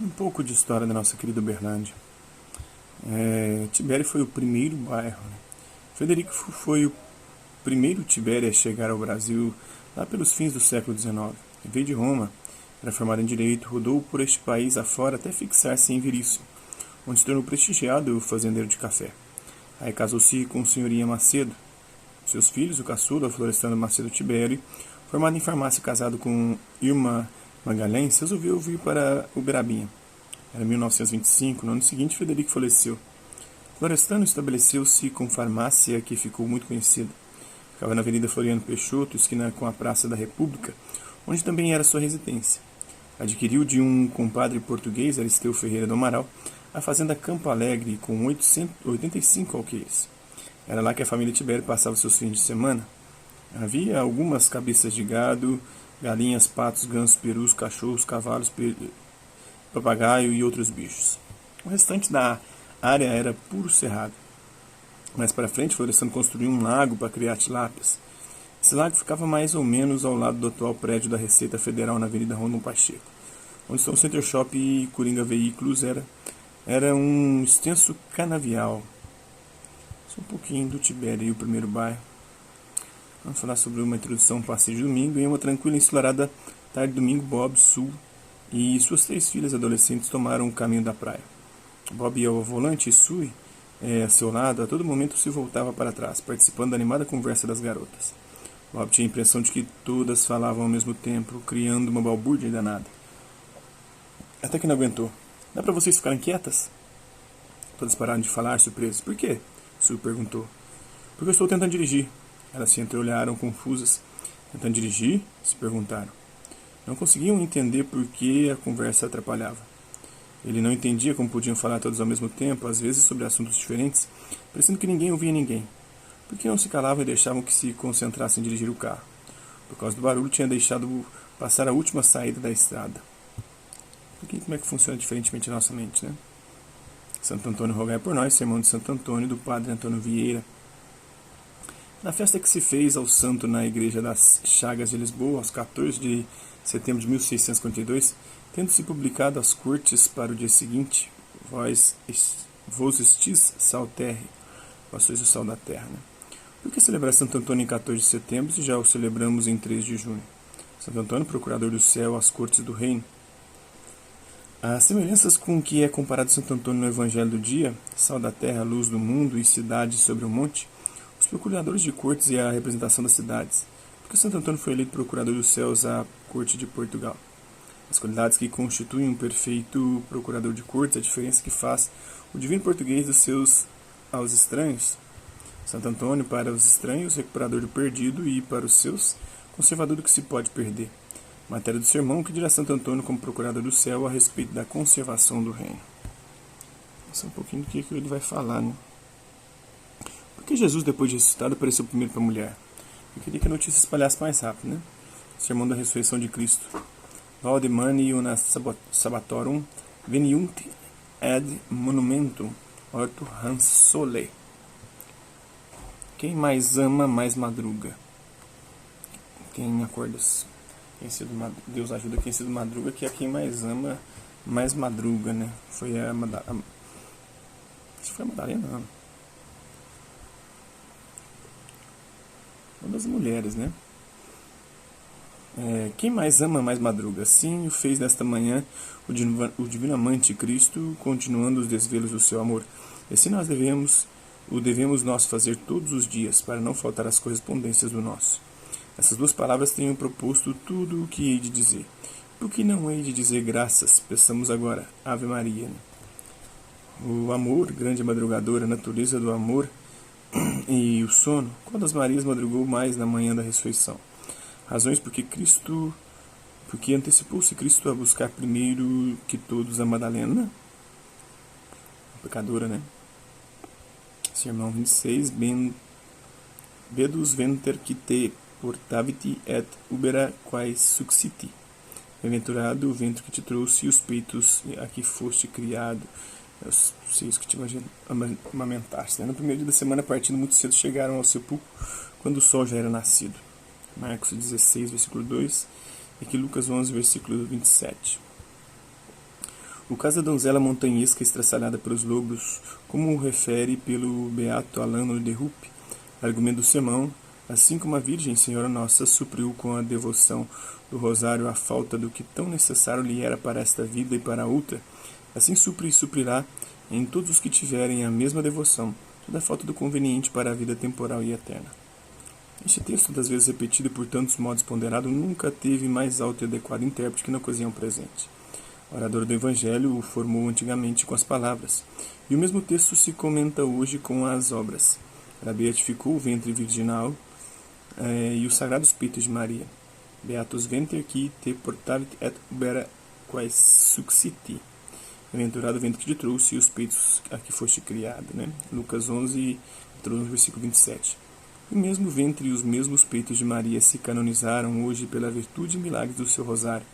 Um pouco de história da nossa querida Uberlândia. Tibério foi o primeiro bairro, né? Frederico foi o primeiro Tibério a chegar ao Brasil lá pelos fins do século XIX. Ele veio de Roma, era formado em Direito, rodou por este país afora até fixar-se em Veríssimo, onde se tornou prestigiado fazendeiro de café. Aí casou-se com a senhoria Macedo. Seus filhos, o caçula, Florestano Macedo Tibério, formado em farmácia casado com Irma Magalhães, resolveu vir para Uberabinha. Era 1925, no ano seguinte Frederico faleceu. Florestano estabeleceu-se com farmácia que ficou muito conhecida. Ficava na Avenida Floriano Peixoto, esquina com a Praça da República, onde também era sua residência. Adquiriu de um compadre português, Aristeu Ferreira do Amaral, a fazenda Campo Alegre com 85 alqueires. Era lá que a família Tibério passava seus fins de semana. Havia algumas cabeças de gado, galinhas, patos, gansos, perus, cachorros, cavalos, papagaio e outros bichos. O restante da área era puro cerrado. Mais para frente, Florestano construiu um lago para criar tilápias. Esse lago ficava mais ou menos ao lado do atual prédio da Receita Federal na Avenida Rondon Pacheco, onde estão o Center Shop e Coringa Veículos. Era um extenso canavial. Só um pouquinho do Tibério e o primeiro bairro. Vamos falar sobre uma introdução ao passeio de domingo. Em uma tranquila e ensolarada tarde de domingo, Bob, Sul e suas 3 filhas adolescentes tomaram o caminho da praia. Bob ia ao volante e Sue, a seu lado, a todo momento se voltava para trás, participando da animada conversa das garotas. Bob tinha a impressão de que todas falavam ao mesmo tempo, criando uma balbúrdia danada. Até que não aguentou. Dá para vocês ficarem quietas? Todas pararam de falar, surpresas. Por quê? Sue perguntou. Porque eu estou tentando dirigir. Elas se entreolharam confusas. Tentando dirigir? Se perguntaram. Não conseguiam entender por que a conversa atrapalhava. Ele não entendia como podiam falar todos ao mesmo tempo, às vezes sobre assuntos diferentes, parecendo que ninguém ouvia ninguém. Por que não se calavam e deixavam que se concentrassem em dirigir o carro? Por causa do barulho, tinha deixado passar a última saída da estrada. Porque como é que funciona diferentemente a nossa mente, né? Santo Antônio rogai por nós, sermão de Santo Antônio, do Padre Antônio Vieira. Na festa que se fez ao santo na Igreja das Chagas de Lisboa, aos 14 de setembro de 1652, tendo-se publicado as cortes para o dia seguinte, vos estis sal terre, vós sois o sal da terra. Né? Por que celebrar Santo Antônio em 14 de setembro se já o celebramos em 3 de junho? Santo Antônio, procurador do céu, às cortes do reino. As semelhanças com que é comparado Santo Antônio no Evangelho do dia, sal da terra, luz do mundo e cidade sobre o monte, os procuradores de cortes e a representação das cidades, porque Santo Antônio foi eleito procurador dos céus à corte de Portugal. As qualidades que constituem um perfeito procurador de cortes, a diferença que faz o divino português dos seus aos estranhos. Santo Antônio para os estranhos, recuperador do perdido, e para os seus, conservador do que se pode perder. Matéria do sermão, que dirá Santo Antônio como procurador do céu a respeito da conservação do reino. Esse é um pouquinho do que ele vai falar, né? Por que Jesus, depois de ressuscitado, apareceu primeiro para a mulher? Eu queria que a notícia espalhasse mais rápido, né? Sermão da ressurreição de Cristo. Valdemani una sabbatorum veniunt ad monumentum orto hans sole. Quem mais ama, mais madruga. Quem acorda... Deus ajuda quem cedo madruga, que é quem mais ama, mais madruga, né? Foi a Madalena. Acho que foi a Madalena, não. Uma das mulheres, né? Quem mais ama, mais madruga. Assim o fez nesta manhã o divino amante Cristo, continuando os desvelos do seu amor. E assim devemos nós fazer todos os dias, para não faltar às correspondências do nosso. Essas 2 palavras tenham proposto tudo o que hei de dizer. Por que não hei de dizer graças? Peçamos agora, Ave Maria. Né? O amor, grande madrugador, a natureza do amor e o sono. Qual das Marias madrugou mais na manhã da ressurreição? Razões porque antecipou-se Cristo a buscar primeiro que todos a Madalena, a pecadora, né? Sermão 26, Bedus venter que te portaviti et ubera quae succiti. Bem-aventurado o ventre que te trouxe e os peitos a que foste criado, os seios que te amamentaste. No primeiro dia da semana, partindo muito cedo, chegaram ao sepulcro, quando o sol já era nascido. Marcos 16, versículo 2, e aqui Lucas 11, versículo 27. O caso da donzela montanhesca estraçalhada pelos lobos, como o refere pelo beato Alano de Ruppe, argumento do sermão, assim como a Virgem Senhora Nossa supriu com a devoção do rosário a falta do que tão necessário lhe era para esta vida e para a outra, assim supre e suprirá em todos os que tiverem a mesma devoção, toda a falta do conveniente para a vida temporal e eterna. Este texto, das vezes repetido e por tantos modos ponderado, nunca teve mais alto e adequado intérprete que na ocasião presente. O orador do Evangelho o formou antigamente com as palavras, e o mesmo texto se comenta hoje com as obras. Ela beatificou o ventre virginal e os sagrados peitos de Maria. Beatus venter qui te portavit et ubera quaes succiti. Bem-aventurado o ventre que te trouxe e os peitos a que foste criado. Lucas 11, versículo 27. O mesmo ventre e os mesmos peitos de Maria se canonizaram hoje pela virtude e milagres do seu rosário,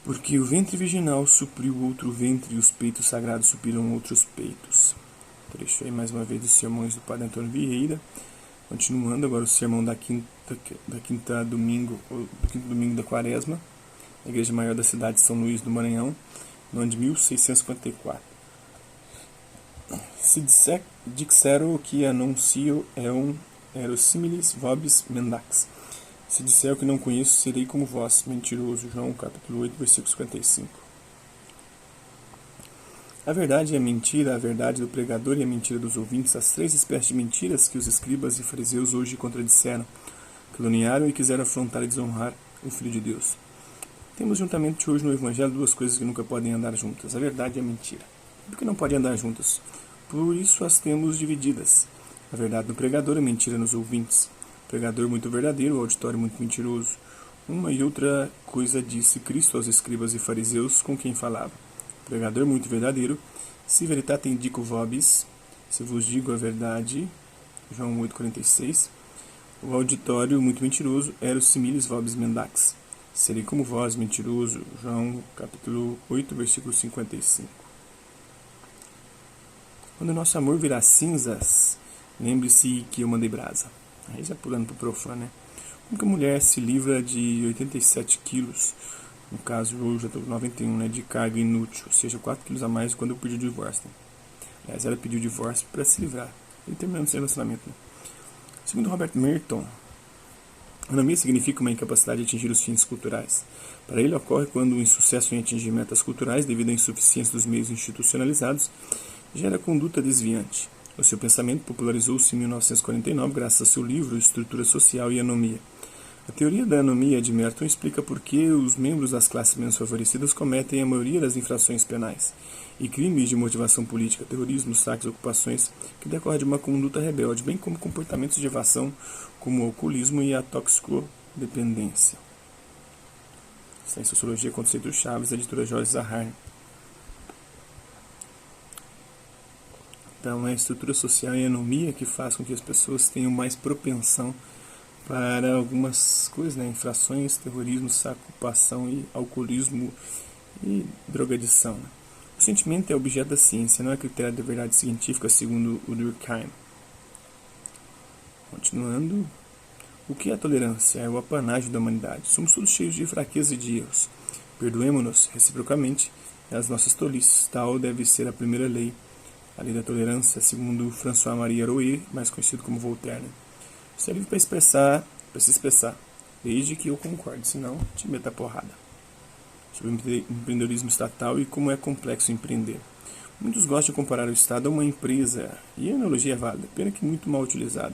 porque o ventre virginal supriu outro ventre e os peitos sagrados supriram outros peitos. Trecho aí mais uma vez dos sermões do Padre Antônio Vieira. Continuando agora o sermão do quinto domingo da Quaresma, na Igreja Maior da cidade de São Luís do Maranhão, no ano de 1654. Se dixero que anuncio ero similis vobis mendax. Se disser o que não conheço, serei como vós, mentiroso. João capítulo 8, versículo 55. A verdade e a mentira, a verdade do pregador e a mentira dos ouvintes, as três espécies de mentiras que os escribas e fariseus hoje contradisseram, caluniaram e quiseram afrontar e desonrar o Filho de Deus. Temos juntamente hoje no Evangelho duas coisas que nunca podem andar juntas, a verdade e a mentira. Por que não podem andar juntas? Por isso as temos divididas. A verdade no pregador e a mentira nos ouvintes. O pregador muito verdadeiro, o auditório muito mentiroso. Uma e outra coisa disse Cristo aos escribas e fariseus com quem falava. O pregador muito verdadeiro, si veritatem dico vobis, se vos digo a verdade, João 8,46. O auditório muito mentiroso, ero similis vobis mendax. Serei como vós, mentiroso, João capítulo 8, versículo 55. Quando o nosso amor virar cinzas, lembre-se que eu mandei brasa. Aí já pulando para o profano, né? Como que a mulher se livra de 87 quilos, no caso hoje já estou com 91, de carga inútil, ou seja, 4 quilos a mais quando eu pedi o divórcio. Aliás, ela pediu o divórcio para se livrar, e terminando seu relacionamento. Segundo Robert Merton, anomia significa uma incapacidade de atingir os fins culturais. Para ele, ocorre quando o insucesso em atingir metas culturais, devido à insuficiência dos meios institucionalizados, gera conduta desviante. O seu pensamento popularizou-se em 1949 graças a seu livro Estrutura Social e Anomia. A teoria da anomia de Merton explica por que os membros das classes menos favorecidas cometem a maioria das infrações penais e crimes de motivação política, terrorismo, saques, ocupações, que decorrem de uma conduta rebelde, bem como comportamentos de evasão, como o alcoolismo e a toxicodependência. Isso é em Sociologia, Conceito Chaves, da editora Jorge Zahar. Então, é a estrutura social e a anomia que faz com que as pessoas tenham mais propensão para algumas coisas, infrações, terrorismo, ocupação e alcoolismo e drogadição. O sentimento é objeto da ciência, não é critério da verdade científica, segundo o Durkheim. Continuando, o que é a tolerância? É o apanágio da humanidade. Somos todos cheios de fraqueza e de erros. Perdoemo-nos reciprocamente as nossas tolices. Tal deve ser a primeira lei. A lei da tolerância, segundo François-Marie Arouet, mais conhecido como Voltaire. Você é livre para se expressar, desde que eu concorde, senão te meta a porrada. Sobre empreendedorismo estatal e como é complexo empreender. Muitos gostam de comparar o Estado a uma empresa, e a analogia é válida, pena que muito mal utilizada.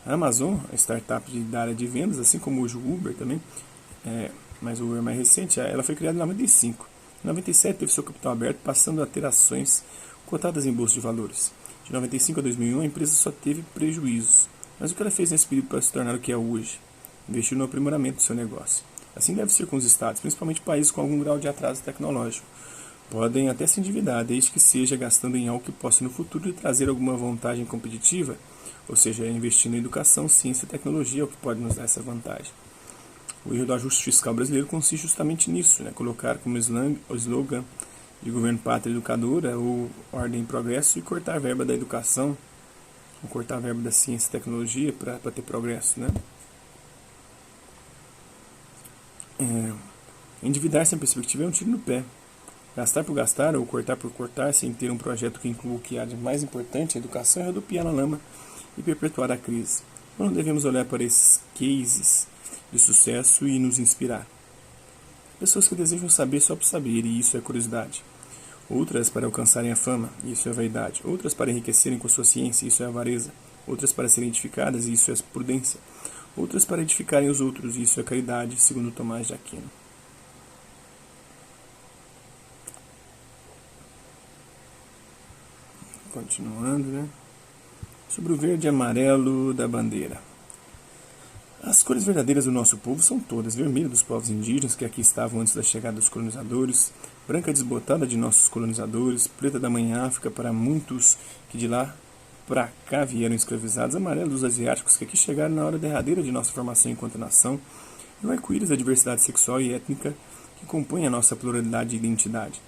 A Amazon, a startup da área de vendas, assim como hoje o Uber também, mas o Uber é mais recente, ela foi criada em 95. Em 97 teve seu capital aberto, passando a ter ações cotadas em bolsa de valores. De 95 a 2001, a empresa só teve prejuízos. Mas o que ela fez nesse período para se tornar o que é hoje? Investiu no aprimoramento do seu negócio. Assim deve ser com os estados, principalmente países com algum grau de atraso tecnológico. Podem até se endividar, desde que seja gastando em algo que possa no futuro lhe trazer alguma vantagem competitiva, ou seja, investindo em educação, ciência e tecnologia é o que pode nos dar essa vantagem. O erro do ajuste fiscal brasileiro consiste justamente nisso, colocar como slogan de governo pátria educadora ou ordem e progresso e cortar a verba da educação, ou cortar a verba da ciência e tecnologia para ter progresso. Endividar sem perspectiva é um tiro no pé. Gastar por gastar ou cortar por cortar sem ter um projeto que inclua o que há de mais importante, a educação, é rodopiar na lama e perpetuar a crise. Não devemos olhar para esses cases de sucesso e nos inspirar. Pessoas que desejam saber só por saber, e isso é curiosidade. Outras para alcançarem a fama, e isso é vaidade. Outras para enriquecerem com sua ciência, e isso é avareza. Outras para serem edificadas, e isso é prudência. Outras para edificarem os outros, e isso é caridade, segundo Tomás de Aquino. Continuando, né? Sobre o verde e amarelo da bandeira. As cores verdadeiras do nosso povo são todas: vermelha dos povos indígenas que aqui estavam antes da chegada dos colonizadores, branca desbotada de nossos colonizadores, preta da mãe África para muitos que de lá para cá vieram escravizados, amarelo dos asiáticos que aqui chegaram na hora derradeira de nossa formação enquanto nação, e o arco-íris da diversidade sexual e étnica que compõe a nossa pluralidade e identidade.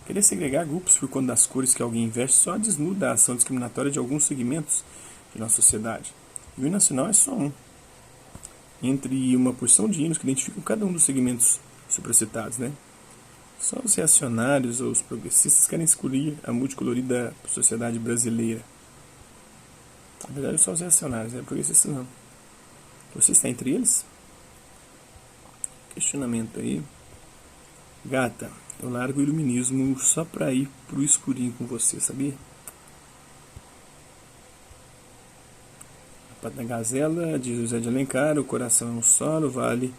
Querer segregar grupos por conta das cores que alguém investe só desnuda a ação discriminatória de alguns segmentos de nossa sociedade. E o nacional é só um, entre uma porção de hinos que identificam cada um dos segmentos supracitados, né? Só os reacionários ou os progressistas querem excluir a multicolorida sociedade brasileira. Na verdade, só os reacionários, né? Progressistas não. Você está entre eles? Questionamento aí. Gata, eu largo o iluminismo só pra ir pro escurinho com você, sabia? A Pata da Gazela, de José de Alencar: o coração é um solo, vale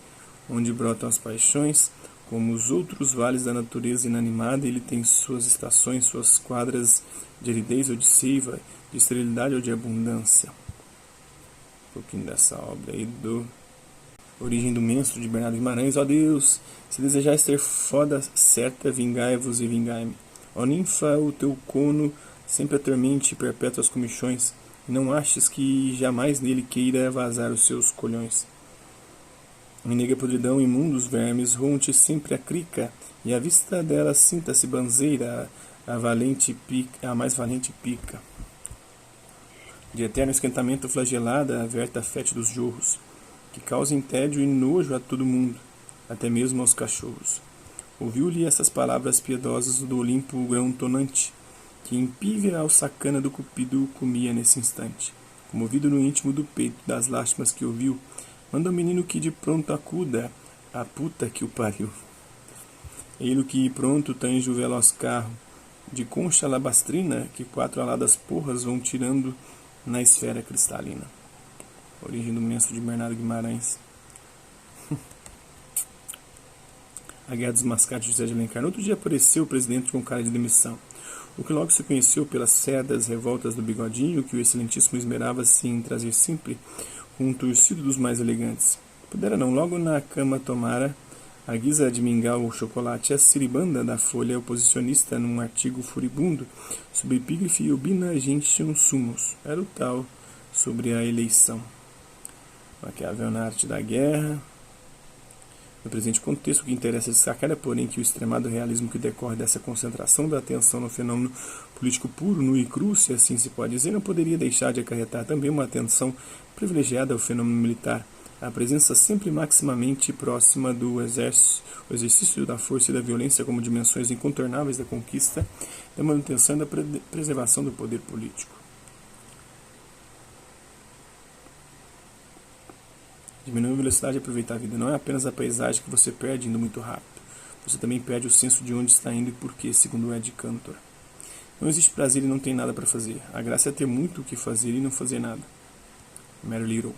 onde brotam as paixões. Como os outros vales da natureza inanimada, ele tem suas estações, suas quadras de aridez ou de seiva, de esterilidade ou de abundância. Um pouquinho dessa obra aí do Origem do Menstro, de Bernardo Guimarães. Ó Deus, se desejais ter foda certa, vingai-vos e vingai-me. Ó ninfa, o teu cono sempre atormente perpétuas comichões, e não aches que jamais nele queira vazar os seus colhões. Em negra podridão, imundos vermes, roam-te sempre a crica, e à vista dela sinta-se banzeira, a mais valente pica. De eterno esquentamento flagelada, verta a fete dos jorros, que causem tédio e nojo a todo mundo, até mesmo aos cachorros. Ouviu-lhe essas palavras piedosas do Olimpo o grão tonante, que impívia ao sacana do cupido comia nesse instante. Comovido no íntimo do peito das lástimas que ouviu, manda o menino que de pronto acuda, a puta que o pariu. Ele que pronto tange o veloz carro, de concha alabastrina, que 4 aladas porras vão tirando na esfera cristalina. Origem do Menstro, de Bernardo Guimarães. A Guerra dos Mascates, de José de Alencar. No outro dia apareceu o presidente com cara de demissão, o que logo se conheceu pelas cerdas revoltas do bigodinho, que o excelentíssimo esmerava-se em trazer sempre um torcido dos mais elegantes. Pudera não, logo na cama tomara, a guisa de mingau ou chocolate, a siribanda da Folha oposicionista num artigo furibundo, sob epígrafe ubina gentium sumus. Era o tal sobre a eleição. Maquiavel na arte da guerra. No presente contexto, o que interessa destacar é, porém, que o extremado realismo que decorre dessa concentração da atenção no fenômeno político puro, nu e cru, se assim se pode dizer, não poderia deixar de acarretar também uma atenção privilegiada ao fenômeno militar, a presença sempre maximamente próxima do exercício da força e da violência como dimensões incontornáveis da conquista, da manutenção e da preservação do poder político. Diminuir a velocidade e aproveitar a vida não é apenas a paisagem que você perde indo muito rápido. Você também perde o senso de onde está indo e por quê, segundo Ed Cantor. Não existe prazer e não tem nada para fazer. A graça é ter muito o que fazer e não fazer nada. Mary Little.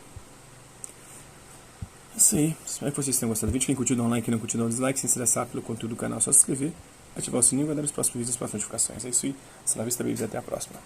É isso aí. Espero que vocês tenham gostado do vídeo. Quem curtiu, dá um like. Quem não curtiu, dá um dislike. Se interessar pelo conteúdo do canal, é só se inscrever, ativar o sininho e vai dar os próximos vídeos para as notificações. É isso aí. Até a próxima.